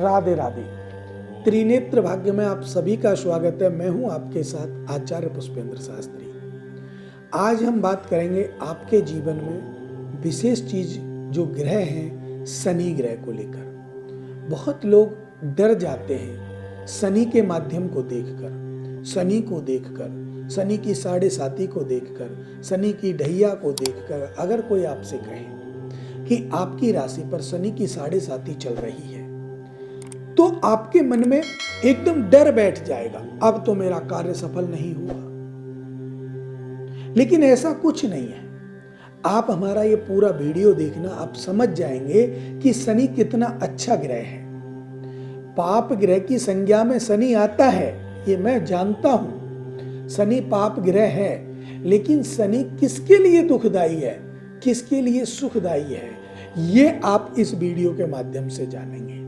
राधे राधे। त्रिनेत्र भाग्य में आप सभी का स्वागत है। मैं हूं आपके साथ आचार्य पुष्पेंद्र शास्त्री। आज हम बात करेंगे आपके जीवन में विशेष चीज जो ग्रह हैं शनि ग्रह को लेकर। बहुत लोग डर जाते हैं शनि के माध्यम को देखकर, शनि को देखकर, शनि की 7.5 को देखकर, शनि की ढैया को देखकर। अगर कोई आपसे कहे कि आपकी राशि पर शनि की 7.5 चल रही है तो आपके मन में एकदम डर बैठ जाएगा, अब तो मेरा कार्य सफल नहीं हुआ। लेकिन ऐसा कुछ नहीं है। आप हमारा ये पूरा वीडियो देखना, आप समझ जाएंगे कि शनि कितना अच्छा ग्रह है। पाप ग्रह की संज्ञा में शनि आता है, ये मैं जानता हूं। शनि पाप ग्रह है, लेकिन शनि किसके लिए दुखदाई है, किसके लिए सुखदाई है, ये आप इस वीडियो के माध्यम से जानेंगे।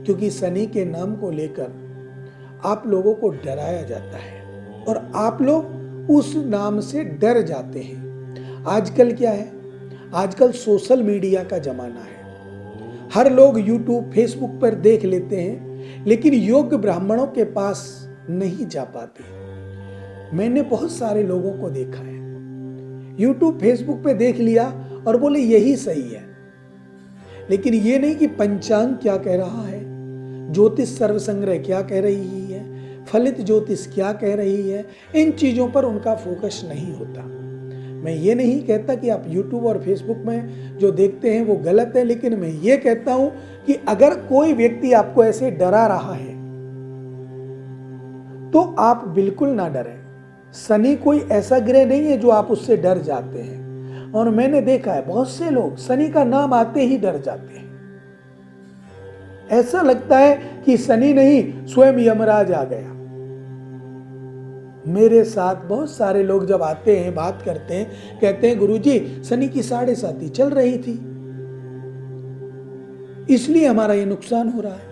क्योंकि शनि के नाम को लेकर आप लोगों को डराया जाता है और आप लोग उस नाम से डर जाते हैं। आजकल क्या है, आजकल सोशल मीडिया का जमाना है। हर लोग यूट्यूब फेसबुक पर देख लेते हैं, लेकिन योग्य ब्राह्मणों के पास नहीं जा पाते। मैंने बहुत सारे लोगों को देखा है, यूट्यूब फेसबुक पे देख लिया और बोले यही सही है, लेकिन ये नहीं कि पंचांग क्या कह रहा है, ज्योतिष सर्वसंग्रह क्या कह रही है, फलित ज्योतिष क्या कह रही है, इन चीजों पर उनका फोकस नहीं होता। मैं ये नहीं कहता कि आप यूट्यूब और फेसबुक में जो देखते हैं वो गलत है, लेकिन मैं ये कहता हूं कि अगर कोई व्यक्ति आपको ऐसे डरा रहा है तो आप बिल्कुल ना डरें। शनि कोई ऐसा ग्रह नहीं है जो आप उससे डर जाते हैं। और मैंने देखा है बहुत से लोग शनि का नाम आते ही डर जाते हैं। ऐसा लगता है कि शनि नहीं स्वयं यमराज आ गया। मेरे साथ बहुत सारे लोग जब आते हैं, बात करते हैं, कहते हैं गुरुजी शनि की 7.5 चल रही थी, इसलिए हमारा ये नुकसान हो रहा है।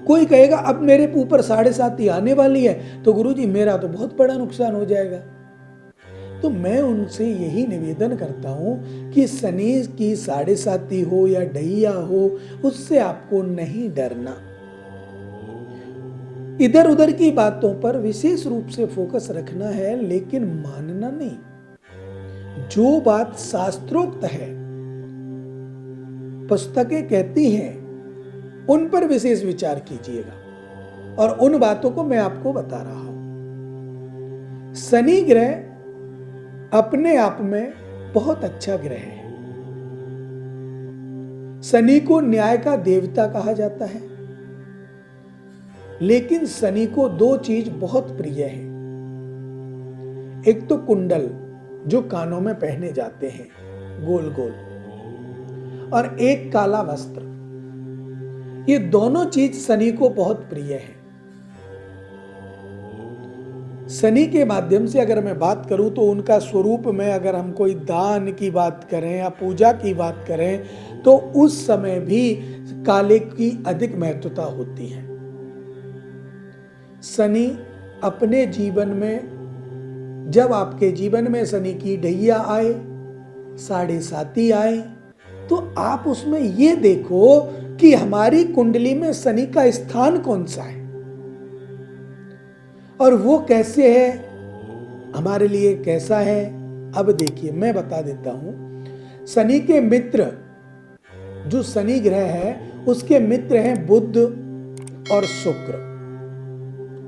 कोई कहेगा अब मेरे ऊपर 7.5 आने वाली है तो गुरुजी मेरा तो बहुत बड़ा नुकसान हो जाएगा। तो मैं उनसे यही निवेदन करता हूं कि शनि की 7.5 हो या ढैया हो, उससे आपको नहीं डरना। इधर उधर की बातों पर विशेष रूप से फोकस रखना है, लेकिन मानना नहीं। जो बात शास्त्रोक्त है, पुस्तकें कहती हैं, उन पर विशेष विचार कीजिएगा। और उन बातों को मैं आपको बता रहा हूं। शनि ग्रह अपने आप में बहुत अच्छा ग्रह है। शनि को न्याय का देवता कहा जाता है, लेकिन शनि को 2 चीज बहुत प्रिय है। एक तो कुंडल जो कानों में पहने जाते हैं गोल गोल, और एक काला वस्त्र। ये दोनों चीज शनि को बहुत प्रिय है। शनि के माध्यम से अगर मैं बात करूं तो उनका स्वरूप में अगर हम कोई दान की बात करें या पूजा की बात करें तो उस समय भी काले की अधिक महत्वता होती है। शनि अपने जीवन में, जब आपके जीवन में शनि की ढैया आए, 7.5 आए, तो आप उसमें ये देखो कि हमारी कुंडली में शनि का स्थान कौन सा है और वो कैसे है, हमारे लिए कैसा है। अब देखिए मैं बता देता हूं। शनि के मित्र, जो शनि ग्रह है उसके मित्र हैं बुध और शुक्र।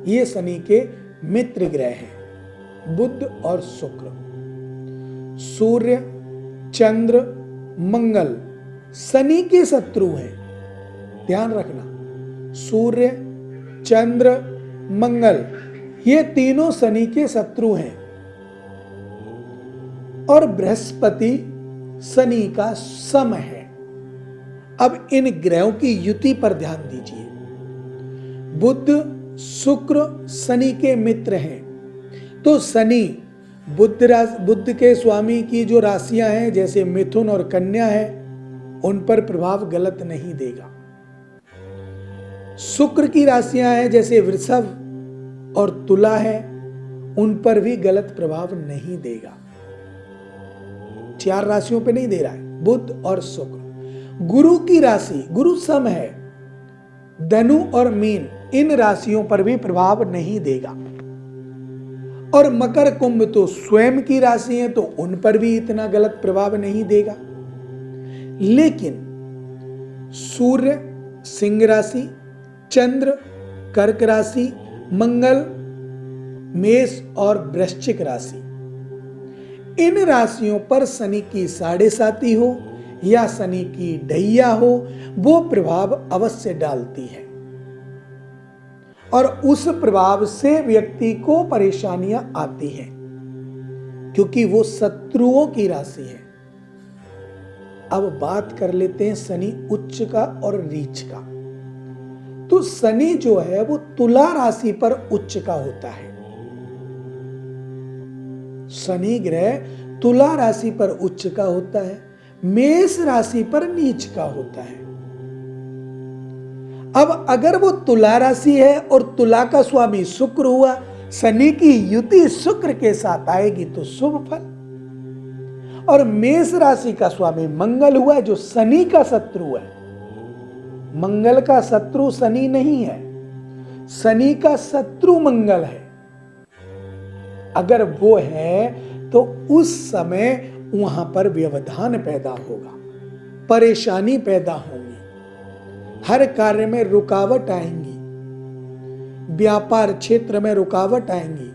ये शनि के मित्र ग्रह हैं, बुध और शुक्र। सूर्य, चंद्र, मंगल शनि के शत्रु हैं। ध्यान रखना, सूर्य, चंद्र, मंगल ये तीनों शनि के शत्रु हैं। और बृहस्पति शनि का सम है। अब इन ग्रहों की युति पर ध्यान दीजिए। बुध, शुक्र शनि के मित्र हैं, तो शनि बुध के स्वामी की जो राशियां हैं जैसे मिथुन और कन्या है, उन पर प्रभाव गलत नहीं देगा। शुक्र की राशियां हैं जैसे वृषभ और तुला है, उन पर भी गलत प्रभाव नहीं देगा। 4 राशियों पे नहीं दे रहा है, बुध और शुक्र। गुरु की राशि, गुरु सम है, धनु और मीन इन राशियों पर भी प्रभाव नहीं देगा। और मकर कुंभ तो स्वयं की राशि है, तो उन पर भी इतना गलत प्रभाव नहीं देगा। लेकिन सूर्य सिंह राशि, चंद्र कर्क राशि, मंगल मेष और वृश्चिक राशि, इन राशियों पर शनि की साढ़े साती हो या शनि की ढैया हो, वो प्रभाव अवश्य डालती है और उस प्रभाव से व्यक्ति को परेशानियां आती हैं, क्योंकि वो शत्रुओं की राशि है। अब बात कर लेते हैं शनि उच्च का और नीच का। तो शनि जो है वो तुला राशि पर उच्च का होता है। शनि ग्रह तुला राशि पर उच्च का होता है, मेष राशि पर नीच का होता है। अब अगर वो तुला राशि है और तुला का स्वामी शुक्र हुआ, शनि की युति शुक्र के साथ आएगी तो शुभ फल। और मेष राशि का स्वामी मंगल हुआ जो शनि का शत्रु है। मंगल का शत्रु शनि नहीं है, शनि का शत्रु मंगल है। अगर वो है तो उस समय वहां पर व्यवधान पैदा होगा, परेशानी पैदा होगी, हर कार्य में रुकावट आएंगी, व्यापार क्षेत्र में रुकावट आएंगी,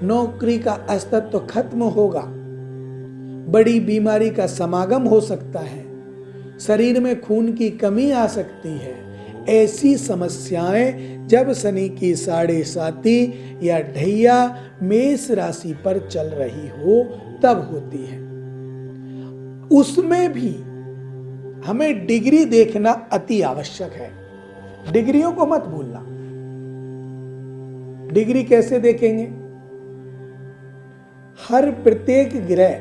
नौकरी का अस्तित्व खत्म होगा, बड़ी बीमारी का समागम हो सकता है, शरीर में खून की कमी आ सकती है। ऐसी समस्याएं जब शनि की साढ़े साती या ढैया मेष राशि पर चल रही हो तब होती है। उसमें भी हमें डिग्री देखना अति आवश्यक है। डिग्रियों को मत भूलना। डिग्री कैसे देखेंगे? हर प्रत्येक ग्रह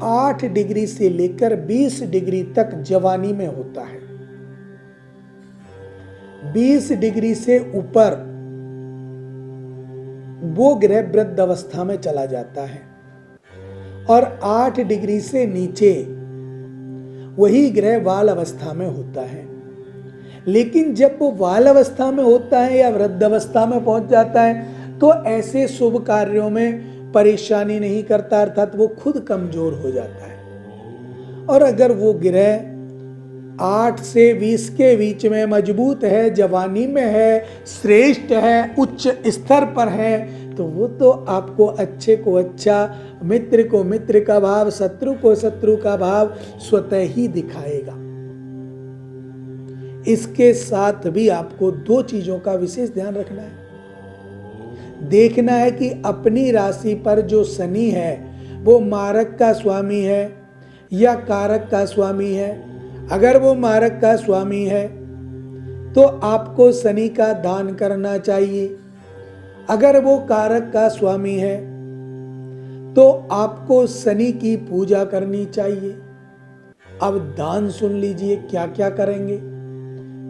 8 डिग्री से लेकर 20 डिग्री तक जवानी में होता है। 20 डिग्री से ऊपर वो ग्रह वृद्ध अवस्था में चला जाता है और 8 डिग्री से नीचे वही ग्रह बाल अवस्था में होता है। लेकिन जब वो बाल अवस्था में होता है या वृद्ध अवस्था में पहुंच जाता है तो ऐसे शुभ कार्यों में परेशानी नहीं करता, अर्थात वो खुद कमजोर हो जाता है। और अगर वो ग्रह 8 से 20 के बीच में मजबूत है, जवानी में है, श्रेष्ठ है, उच्च स्तर पर है, तो वो तो आपको अच्छे को अच्छा, मित्र को मित्र का भाव, शत्रु को शत्रु का भाव स्वतः ही दिखाएगा। इसके साथ भी आपको 2 चीजों का विशेष ध्यान रखना है। देखना है कि अपनी राशि पर जो शनि है वो मारक का स्वामी है या कारक का स्वामी है। अगर वो मारक का स्वामी है तो आपको शनि का दान करना चाहिए। अगर वो कारक का स्वामी है तो आपको शनि की पूजा करनी चाहिए। अब दान सुन लीजिए क्या क्या करेंगे।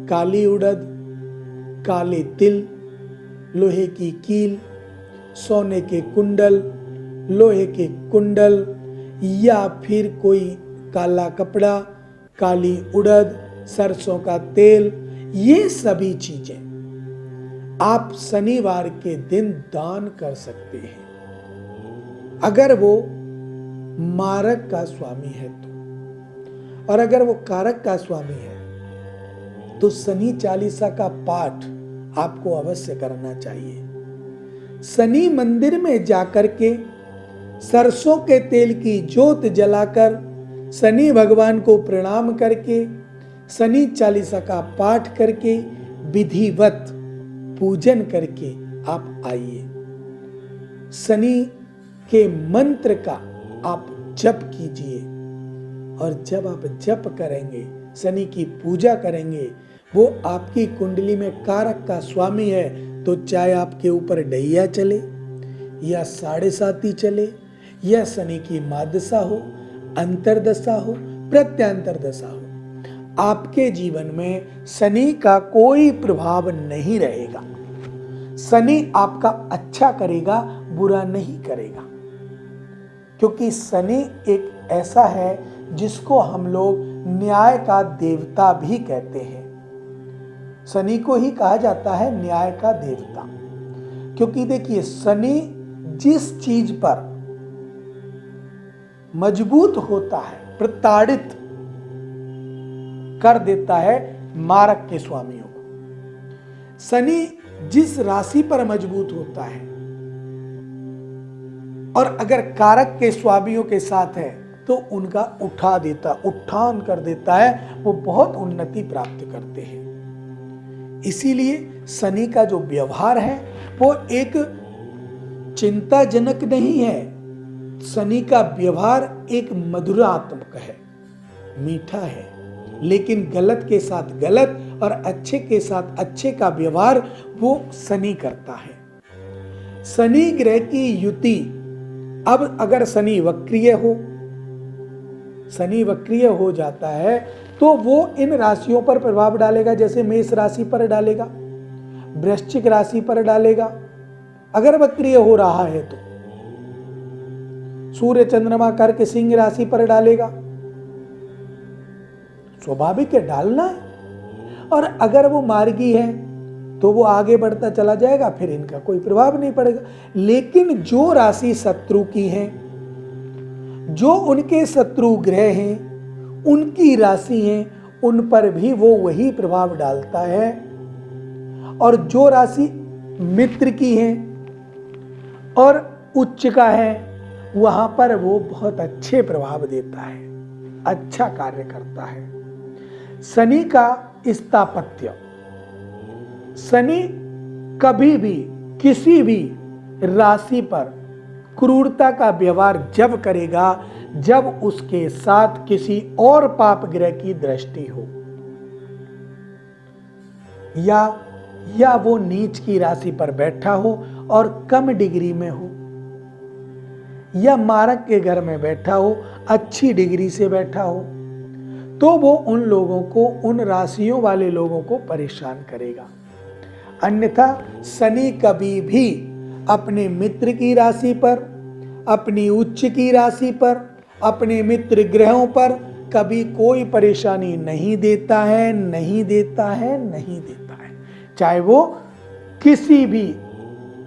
काली उड़द, काले तिल, लोहे की कील, सोने के कुंडल, लोहे के कुंडल या फिर कोई काला कपड़ा, काली उड़द, सरसों का तेल, ये सभी चीजें आप शनिवार के दिन दान कर सकते हैं अगर वो मारक का स्वामी है तो। और अगर वो कारक का स्वामी है तो शनि चालीसा का पाठ आपको अवश्य करना चाहिए। शनि मंदिर में जाकर के सरसों के तेल की ज्योत जलाकर शनि भगवान को प्रणाम करके शनि चालीसा का पाठ करके विधिवत पूजन करके आप आइए। शनि के मंत्र का आप जप कीजिए और जब आप जप करेंगे, शनि की पूजा करेंगे, वो आपकी कुंडली में कारक का स्वामी है, तो चाहे आपके ऊपर ढैया चले या साढ़े साती चले या शनि की महादशा हो, अंतरदशा हो, प्रत्यंतर दशा हो, आपके जीवन में शनि का कोई प्रभाव नहीं रहेगा। शनि आपका अच्छा करेगा, बुरा नहीं करेगा। क्योंकि शनि एक ऐसा है जिसको हम लोग न्याय का देवता भी कहते हैं। शनि को ही कहा जाता है न्याय का देवता, क्योंकि देखिए शनि जिस चीज पर मजबूत होता है प्रताड़ित कर देता है मारक के स्वामियों को। शनि जिस राशि पर मजबूत होता है और अगर कारक के स्वामियों के साथ है तो उनका उत्थान कर देता है, वो बहुत उन्नति प्राप्त करते हैं। इसीलिए शनि का जो व्यवहार है वो एक चिंताजनक नहीं है। शनि का व्यवहार एक मधुरात्मक है, मीठा है, लेकिन गलत के साथ गलत और अच्छे के साथ अच्छे का व्यवहार वो शनि करता है। शनि ग्रह की युति, अब अगर शनि वक्रीय हो जाता है तो वो इन राशियों पर प्रभाव डालेगा, जैसे मेष राशि पर डालेगा, वृश्चिक राशि पर डालेगा। अगर वक्रीय हो रहा है तो सूर्य चंद्रमा कर्क सिंह राशि पर डालेगा, स्वाभाविक है डालना है। और अगर वो मार्गी है तो वो आगे बढ़ता चला जाएगा, फिर इनका कोई प्रभाव नहीं पड़ेगा। लेकिन जो राशि शत्रु की है, जो उनके शत्रु ग्रह हैं, उनकी राशि हैं, उन पर भी वो वही प्रभाव डालता है। और जो राशि मित्र की है और उच्च का है, वहां पर वो बहुत अच्छे प्रभाव देता है, अच्छा कार्य करता है। शनि का स्थापत्य, शनि कभी भी किसी भी राशि पर क्रूरता का व्यवहार जब करेगा जब उसके साथ किसी और पाप ग्रह की दृष्टि हो, या वो नीच की राशि पर बैठा हो और कम डिग्री में हो, या मारक के घर में बैठा हो, अच्छी डिग्री से बैठा हो, तो वो उन लोगों को, उन राशियों वाले लोगों को परेशान करेगा। अन्यथा शनि कभी भी अपने मित्र की राशि पर, अपनी उच्च की राशि पर, अपने मित्र ग्रहों पर कभी कोई परेशानी नहीं देता है, नहीं देता है, नहीं देता है। चाहे वो किसी भी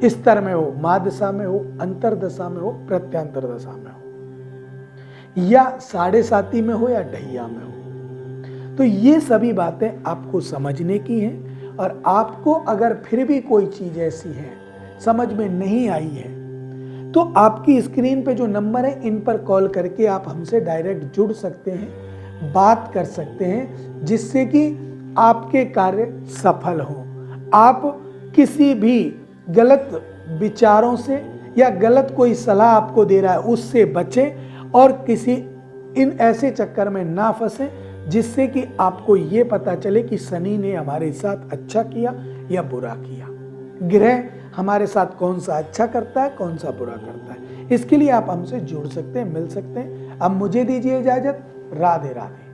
स्तर में हो, महादशा में हो, अंतरदशा में हो, प्रत्यंतर दशा में हो, या साढ़े साती में हो, या ढैया में हो। तो ये सभी बातें आपको समझने की हैं। और आपको अगर फिर भी कोई चीज ऐसी है समझ में नहीं आई है तो आपकी स्क्रीन पे जो नंबर है इन पर कॉल करके आप हमसे डायरेक्ट जुड़ सकते हैं, बात कर सकते हैं, जिससे कि आपके कार्य सफल हों। आप किसी भी गलत विचारों से या गलत कोई सलाह आपको दे रहा है उससे बचें और किसी इन ऐसे चक्कर में ना फंसे जिससे कि आपको ये पता चले कि शनि ने हमारे साथ अच्छा किया या बुरा किया, ग्रह हमारे साथ कौन सा अच्छा करता है, कौन सा बुरा करता है। इसके लिए आप हमसे जुड़ सकते हैं, मिल सकते हैं। अब मुझे दीजिए इजाजत। राधे राधे।